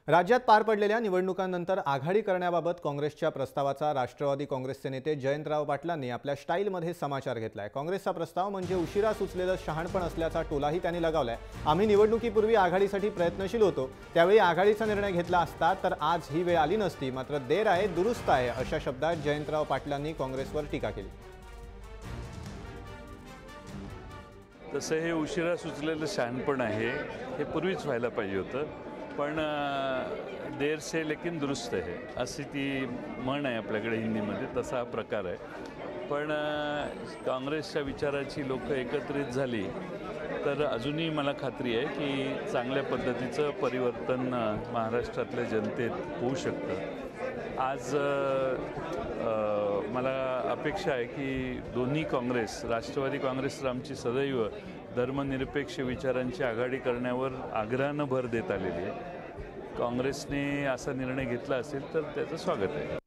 राज्यात पार पडलेल्या निवडणुकांनंतर आघाडी करण्याबाबत काँग्रेसच्या प्रस्तावाचा राष्ट्रवादी काँग्रेसचे नेते जयंतराव पाटलांनी आपल्या स्टाईलमध्ये समाचार घेतलाय। काँग्रेसचा प्रस्ताव म्हणजे उशिरा सुचलेलं शहाणपण असल्याचा टोलाही त्यांनी लगावलाय। आम्ही निवडणुकीपूर्वी आघाडीसाठी प्रयत्नशील होतो, त्यावेळी आघाडीचा निर्णय घेतला असता तर आज ही वेळ आली नसती, मात्र देर आहे दुरुस्त आहे अशा शब्दात जयंतराव पाटलांनी काँग्रेसवर टीका केली। तसं हे उशिरा सुचलेलं शहाणपण आहे, हे पूर्वीच व्हायला पाहिजे होतं, पण देर से लेकिन दुरुस्त आहे अशी ती म्हण आहे आपल्याकडे हिंदीमध्ये, तसा हा प्रकार आहे। पण काँग्रेसच्या विचाराची लोक एकत्रित झाली तर अजूनही मला खात्री आहे की चांगल्या पद्धतीचं परिवर्तन महाराष्ट्रातल्या जनतेत होऊ शकतं। आज मला अपेक्षा आहे की दोन्ही काँग्रेस, राष्ट्रवादी काँग्रेस तर आमची सदैव धर्मनिरपेक्ष विचारांची आघाडी करण्यावर आग्रहानं भर देत आलेली आहे। काँग्रेसने असा निर्णय घेतला असेल तर त्याचं स्वागत आहे।